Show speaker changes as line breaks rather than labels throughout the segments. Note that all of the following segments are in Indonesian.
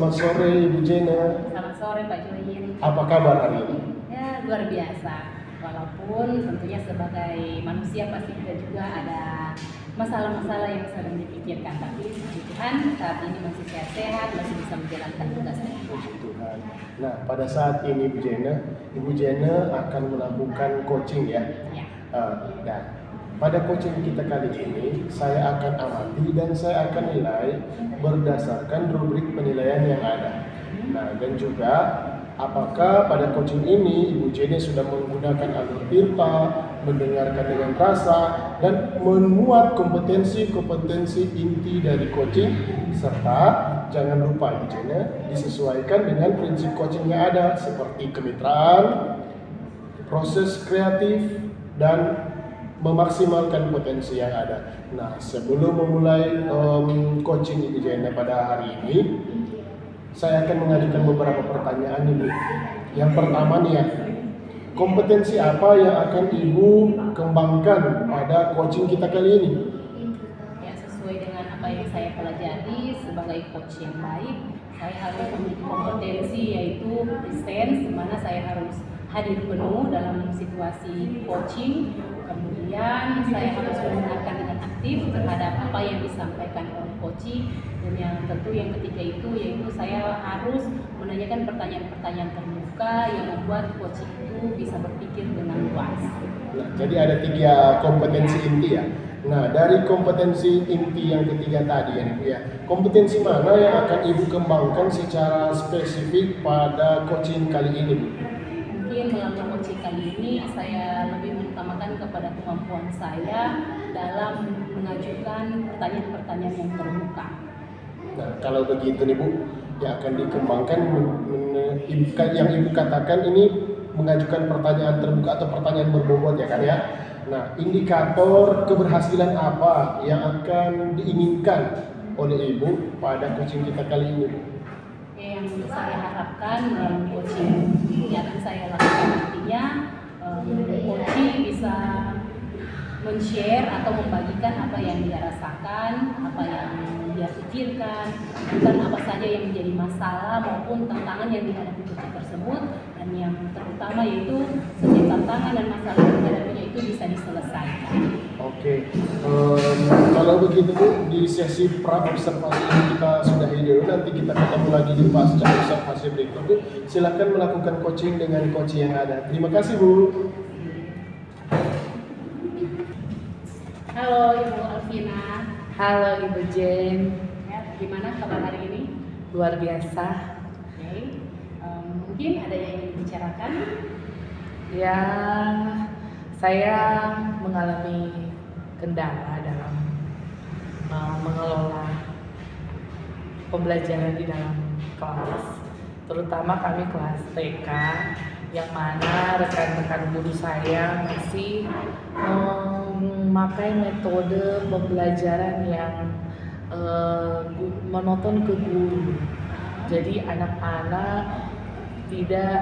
Selamat sore Ibu Jena.
Selamat sore Pak Joyin.
Apa kabar hari ini?
Ya luar biasa. Walaupun tentunya sebagai manusia pasti kita juga ada masalah-masalah yang sering dipikirkan. Tapi puji Tuhan saat ini masih sehat-sehat, masih bisa menjalankan tugasnya.
Puji Tuhan. Nah pada saat ini Ibu Jena akan melakukan coaching ya.
Ya.
Dan pada coaching kita kali ini saya akan amati dan saya akan nilai berdasarkan rubrik penilaian yang ada. Nah dan juga apakah pada coaching ini Ibu Jena sudah menggunakan alur tirta, mendengarkan dengan rasa, dan memuat kompetensi-kompetensi inti dari coaching, serta jangan lupa Ibu Jena disesuaikan dengan prinsip coaching yang ada seperti kemitraan, proses kreatif, dan memaksimalkan potensi yang ada. Nah, sebelum memulai coaching Ibu Jena pada hari ini, saya akan mengajukan beberapa pertanyaan Ibu. Yang pertama nih ya, kompetensi apa yang akan Ibu kembangkan pada coaching kita kali ini?
Ya, sesuai dengan apa yang saya pelajari sebagai coach yang baik, saya harus memiliki kompetensi yaitu presence, di mana saya harus hadir penuh dalam situasi coaching. Kemudian saya harus mendengarkan dengan aktif terhadap apa yang disampaikan oleh coaching, dan yang tentu yang ketiga itu yaitu saya harus menanyakan pertanyaan-pertanyaan terbuka yang membuat coaching itu bisa berpikir dengan luas.
Nah, jadi ada 3 kompetensi inti ya. Nah, dari kompetensi inti yang ketiga tadi ya Ibu ya, kompetensi mana yang akan Ibu kembangkan secara spesifik pada coaching kali ini Bu?
Mungkin melalui coaching kali ini saya lebih mengutamakan kepada kemampuan saya dalam mengajukan pertanyaan-pertanyaan yang terbuka.
Nah, kalau begitu nih Bu, yang akan dikembangkan yang Ibu katakan ini mengajukan pertanyaan terbuka atau pertanyaan berbobot ya kan ya. Nah, indikator keberhasilan apa yang akan diinginkan oleh Ibu pada coaching kita kali ini?
Yang saya harapkan melalui coaching yang akan saya lakukan nantinya, coaching bisa men-share atau membagikan apa yang dia rasakan, apa yang dia pikirkan, bukan apa saja yang menjadi masalah maupun tantangan yang dihadapi coaching tersebut, dan yang terutama yaitu setiap tantangan dan masalah yang dihadapinya itu bisa diselesaikan.
Oke, kalau begitu Bu, di sesi pra-observasi ini kita sudahi dulu, nanti kita ketemu lagi di pasca observasi berikut Bu. Silakan melakukan coaching dengan coach yang ada. Terima kasih Bu.
Halo Ibu Alvina.
Halo Ibu Jen,
Ya, gimana kabar hari ini?
luar biasa.
Oke, mungkin ada yang ingin dibicarakan?
Ya, saya mengalami kendala dalam mengelola pembelajaran di dalam kelas, terutama kami kelas TK, yang mana rekan-rekan guru saya masih memakai metode pembelajaran yang monoton ke guru. Jadi anak-anak tidak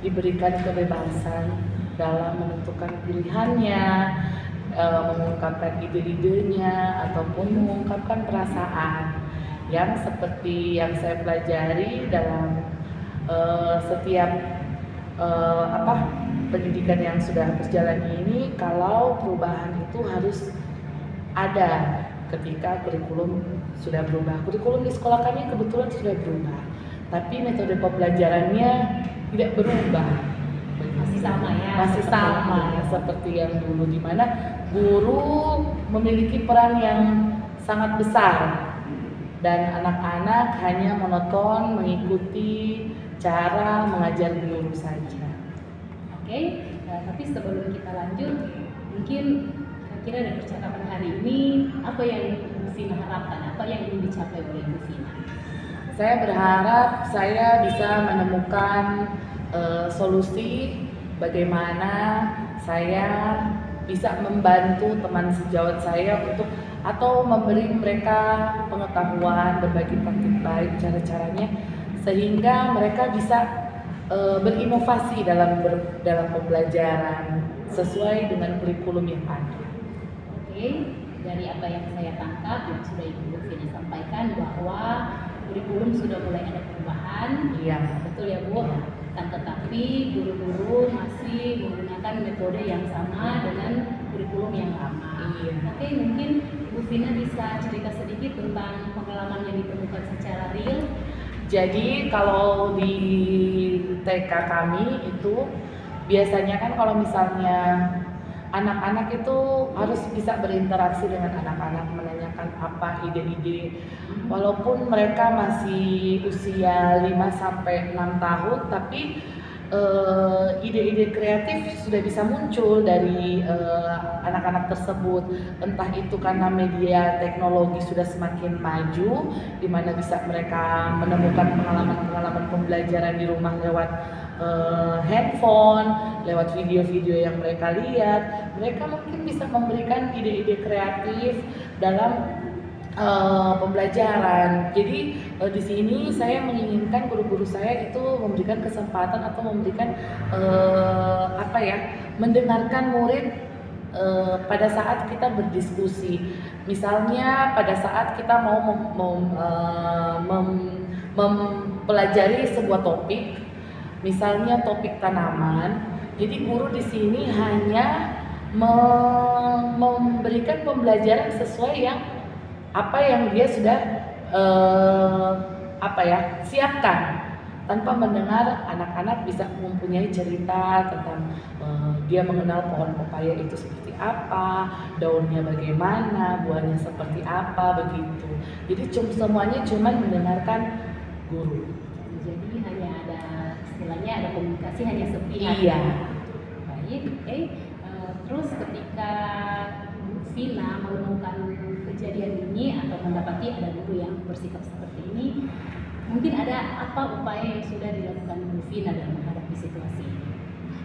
diberikan kebebasan dalam menentukan pilihannya, mengungkapkan ide-idenya, ataupun mengungkapkan perasaan yang seperti yang saya pelajari dalam setiap pendidikan yang sudah berjalan ini. Kalau perubahan itu harus ada ketika kurikulum sudah berubah. Kurikulum di sekolah kami kebetulan sudah berubah, tapi metode pembelajarannya tidak berubah.
Masih sama ya?
Masih sama seperti yang dulu, di mana guru memiliki peran yang sangat besar dan anak-anak hanya monoton mengikuti cara mengajar guru saja.
Oke, tapi sebelum kita lanjut, mungkin kira-kira dari percakapan hari ini apa yang Ibu Vina harapkan, apa yang ingin dicapai oleh Ibu Vina?
Saya berharap saya bisa menemukan solusi bagaimana saya bisa membantu teman sejawat saya untuk atau memberi mereka pengetahuan, berbagi praktik baik cara-caranya, sehingga mereka bisa berinovasi dalam pembelajaran sesuai dengan kurikulum yang ada.
Oke, dari apa yang saya tangkap yang sudah Ibu Vina sampaikan bahwa kurikulum sudah mulai ada perubahan.
Iya.
Betul ya Bu? Kan tetapi guru-guru masih menggunakan metode yang sama dengan kurikulum yang lama.
Iya.
Oke, mungkin Bu Vina bisa cerita sedikit tentang pengalaman yang ditemukan secara real.
Jadi kalau di TK kami itu biasanya kan kalau misalnya anak-anak itu harus bisa berinteraksi dengan anak-anak, menanyakan apa ide-ide walaupun mereka masih usia 5 sampai 6 tahun, tapi ide-ide kreatif sudah bisa muncul dari anak-anak tersebut, entah itu karena media teknologi sudah semakin maju di mana bisa mereka menemukan pengalaman-pengalaman pembelajaran di rumah lewat handphone, lewat video-video yang mereka lihat. Mereka mungkin bisa memberikan ide-ide kreatif dalam pembelajaran. Jadi di sini saya menginginkan guru-guru saya itu memberikan kesempatan atau memberikan mendengarkan murid pada saat kita berdiskusi. Misalnya pada saat kita mau mempelajari sebuah topik, misalnya topik tanaman. Jadi guru di sini hanya memberikan pembelajaran sesuai apa yang dia sudah siapkan, tanpa mendengar anak-anak bisa mempunyai cerita tentang dia mengenal pohon pepaya itu seperti apa, daunnya bagaimana, buahnya seperti apa, begitu. Jadi semuanya cuma mendengarkan guru.
Jadi hanya ada istilahnya ada komunikasi hanya sepihak.
Iya.
Baik, oke. Terus ketika Vina menemukan kejadian ini atau mendapati ada guru yang bersikap seperti ini, mungkin ada apa upaya yang sudah dilakukan Bu Vina dalam menghadapi situasi ini?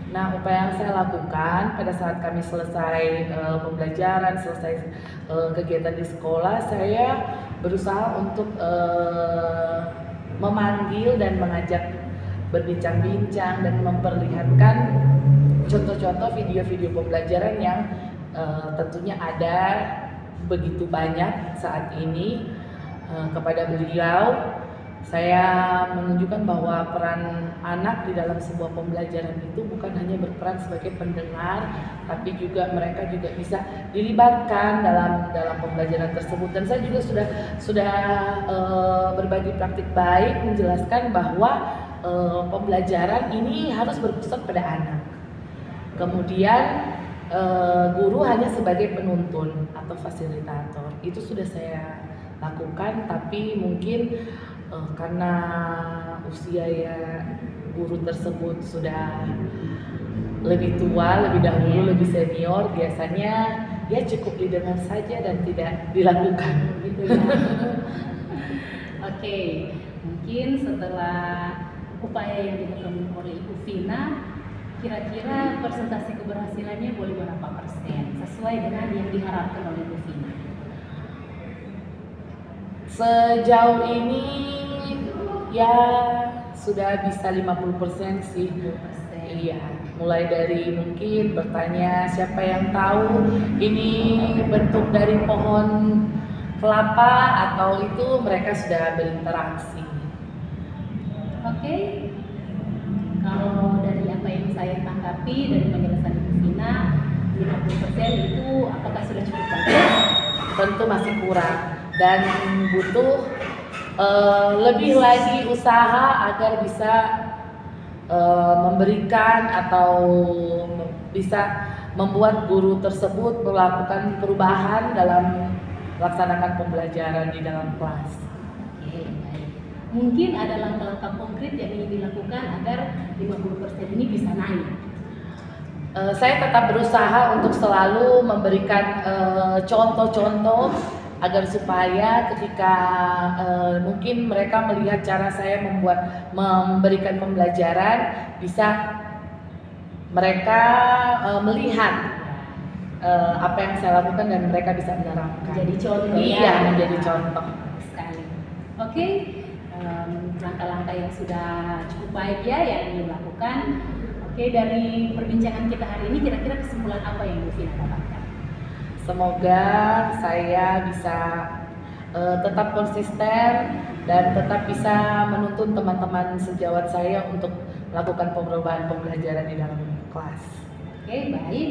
Nah, upaya yang saya lakukan pada saat kami selesai pembelajaran, selesai kegiatan di sekolah, saya berusaha untuk memanggil dan mengajak berbincang-bincang dan memperlihatkan contoh-contoh video-video pembelajaran yang tentunya ada begitu banyak saat ini kepada beliau. Saya menunjukkan bahwa peran anak di dalam sebuah pembelajaran itu bukan hanya berperan sebagai pendengar, tapi juga mereka juga bisa dilibatkan dalam pembelajaran tersebut. Dan saya juga sudah berbagi praktik baik menjelaskan bahwa pembelajaran ini harus berpusat pada anak. Kemudian guru hanya sebagai penuntun atau fasilitator. Itu sudah saya lakukan, tapi mungkin karena usia ya guru tersebut sudah lebih tua, lebih dahulu, lebih senior, biasanya ya cukup didengar saja dan tidak dilakukan gitu ya.
Oke, mungkin setelah upaya yang dilakukan oleh Ibu Vina, kira-kira persentase keberhasilannya boleh berapa persen sesuai dengan yang diharapkan oleh Bu Vina?
Sejauh ini ya sudah bisa 50% sih.
50%.
Iya, mulai dari mungkin bertanya siapa yang tahu ini bentuk dari pohon kelapa atau itu, mereka sudah berinteraksi.
Oke. Kalau dari apa yang saya tangkapi dari penjelasan Ibu Vina, 50% itu apakah sudah cukup bagus?
Tentu masih kurang dan butuh lebih lagi usaha agar bisa memberikan atau bisa membuat guru tersebut melakukan perubahan dalam melaksanakan pembelajaran di dalam kelas.
Oke, baik. Mungkin ada langkah-langkah konkret yang ingin dilakukan agar 50% ini bisa naik.
Saya tetap berusaha untuk selalu memberikan contoh-contoh agar supaya ketika mungkin mereka melihat cara saya memberikan pembelajaran, bisa mereka melihat apa yang saya lakukan dan mereka bisa menerapkan.
Jadi contoh.
Iya,
ya.
menjadi contoh
Sekali. Oke, langkah-langkah yang sudah cukup baik ya yang dilakukan. Oke, dari perbincangan kita hari ini kira-kira kesimpulan apa yang Bu Vina dapatkan?
Semoga saya bisa tetap konsisten dan tetap bisa menuntun teman-teman sejawat saya untuk melakukan perubahan pembelajaran di dalam kelas.
Oke, baik.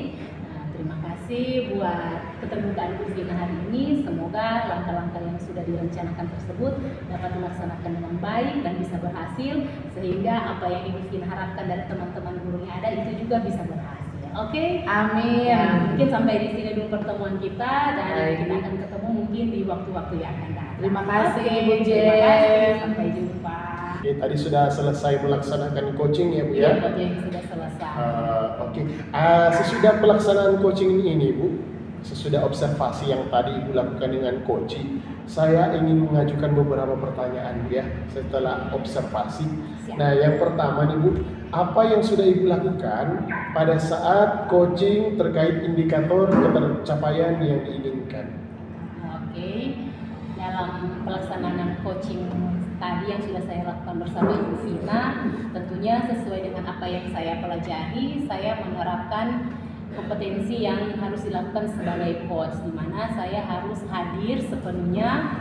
Nah, terima kasih buat keterbukaan Bu Vina hari ini. Semoga langkah-langkah yang sudah direncanakan tersebut dapat dilaksanakan dengan baik dan bisa berhasil, sehingga apa yang Ibu Vina harapkan dari teman-teman guru yang ada itu juga bisa berhasil. Oke?
Amin.
Ya, mungkin sampai di sini dulu pertemuan kita, dan
Baik.
kita akan ketemu mungkin di waktu-waktu yang akan datang.
Terima kasih,
Oke,
Bu
terima kasih.
Jen.
Sampai jumpa.
Oke, tadi sudah selesai melaksanakan coaching ya Bu
Ya,
ya.
yang sudah selesai.
Oke. Sesudah pelaksanaan coaching ini Bu, sesudah observasi yang tadi Ibu lakukan dengan coaching, saya ingin mengajukan beberapa pertanyaan Bu ya setelah observasi.
Siap.
Nah, yang pertama nih Bu, apa yang sudah Ibu lakukan pada saat coaching terkait indikator ketercapaian yang diinginkan?
Oke, dalam pelaksanaan coaching tadi yang sudah saya lakukan bersama Ibu Vina, tentunya sesuai dengan apa yang saya pelajari, saya menerapkan kompetensi yang harus dilakukan sebagai coach, di mana saya harus hadir sepenuhnya,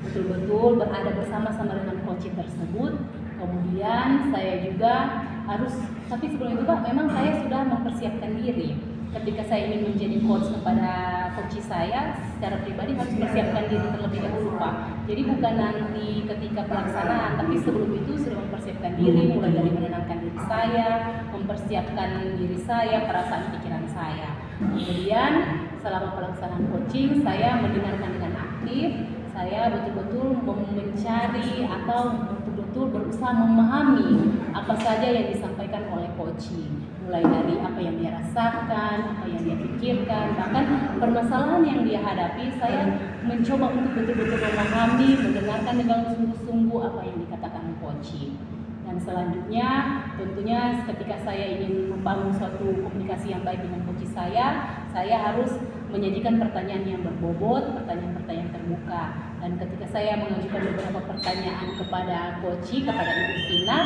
betul-betul berada bersama-sama dengan coaching tersebut. Kemudian saya juga harus, tapi sebelum itu Pak, memang saya sudah mempersiapkan diri. Ketika saya ingin menjadi coach kepada coach saya, secara pribadi harus mempersiapkan diri terlebih dahulu Pak. Jadi bukan nanti ketika pelaksanaan, tapi sebelum itu sudah mempersiapkan diri, mulai dari menenangkan diri saya, mempersiapkan diri saya, perasaan pikiran saya. Kemudian selama pelaksanaan coaching, saya mendengarkan dengan aktif, saya betul-betul mencari atau betul-betul berusaha memahami apa saja yang disampaikan oleh coaching, mulai dari apa yang dia rasakan, apa yang dia pikirkan, bahkan permasalahan yang dia hadapi. Saya mencoba untuk betul-betul memahami, mendengarkan dengan sungguh-sungguh apa yang dikatakan coaching. Dan selanjutnya tentunya ketika saya ingin membangun suatu komunikasi yang baik dengan coach saya harus menyajikan pertanyaan yang berbobot, pertanyaan-pertanyaan terbuka. Dan ketika saya mengajukan beberapa pertanyaan kepada coach, kepada Ibu Vina,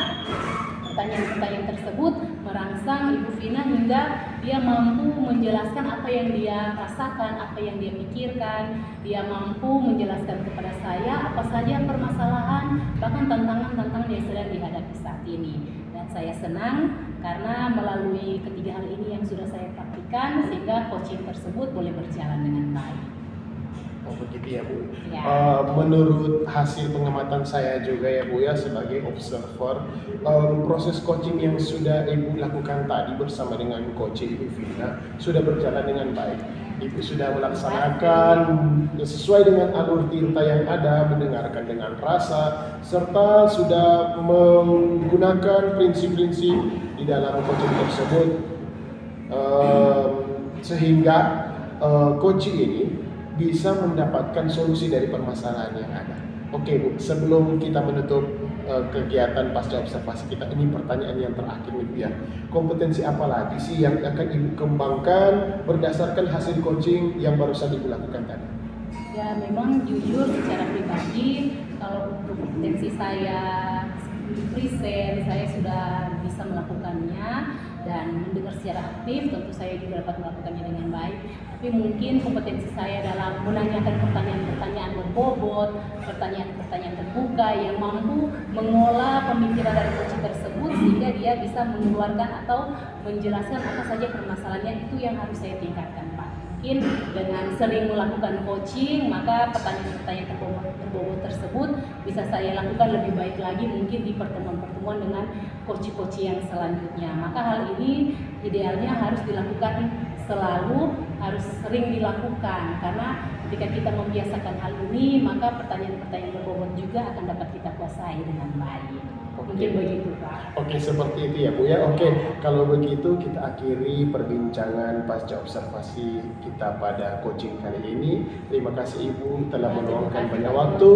pertanyaan-pertanyaan tersebut merangsang Ibu Vina hingga dia mampu menjelaskan apa yang dia rasakan, apa yang dia pikirkan. Dia mampu menjelaskan kepada saya apa saja permasalahan, bahkan tantangan-tantangan yang sedang dihadapi saat ini. Dan saya senang karena melalui ketiga hal ini yang sudah saya praktikkan, sehingga coaching tersebut boleh berjalan dengan baik.
Oh begitu ya Bu.
Ya.
Menurut hasil pengamatan saya juga ya Bu ya sebagai observer, proses coaching yang sudah Ibu lakukan tadi bersama dengan coach Ibu Vina sudah berjalan dengan baik. Ibu sudah melaksanakan sesuai dengan alur tinta yang ada, mendengarkan dengan rasa, serta sudah menggunakan prinsip-prinsip di dalam coaching tersebut, sehingga coaching ini bisa mendapatkan solusi dari permasalahan yang ada. Oke Bu, sebelum kita menutup kegiatan pasca observasi kita, ini pertanyaan yang terakhir nih Bu ya. Kompetensi apa lagi sih yang akan Ibu kembangkan berdasarkan hasil coaching yang barusan Ibu lakukan tadi?
Ya memang jujur secara pribadi, kalau kompetensi saya present, saya sudah bisa melakukannya dan mendengar secara aktif, tentu saya juga dapat melakukannya dengan baik. Tapi mungkin kompetensi saya dalam menanyakan pertanyaan-pertanyaan berbobot, pertanyaan-pertanyaan terbuka yang mampu mengolah pemikiran dari coach tersebut sehingga dia bisa mengeluarkan atau menjelaskan apa saja permasalahannya, itu yang harus saya tingkatkan Pak. Mungkin dengan sering melakukan coaching, maka pertanyaan-pertanyaan terbobot tersebut bisa saya lakukan lebih baik lagi mungkin di pertemuan-pertemuan dengan coach-coach yang selanjutnya. Maka hal ini idealnya harus dilakukan selalu, harus sering dilakukan, karena ketika kita membiasakan hal ini, maka pertanyaan-pertanyaan berbobot juga akan dapat kita kuasai dengan baik. Mungkin begitu Pak.
Oke, seperti itu ya Bu ya. Oke, kalau begitu kita akhiri perbincangan pasca observasi kita pada coaching kali ini. Terima kasih Ibu telah meluangkan banyak waktu,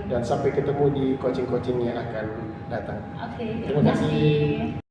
dan sampai ketemu di coaching-coaching yang akan datang.
Oke,
Terima kasih.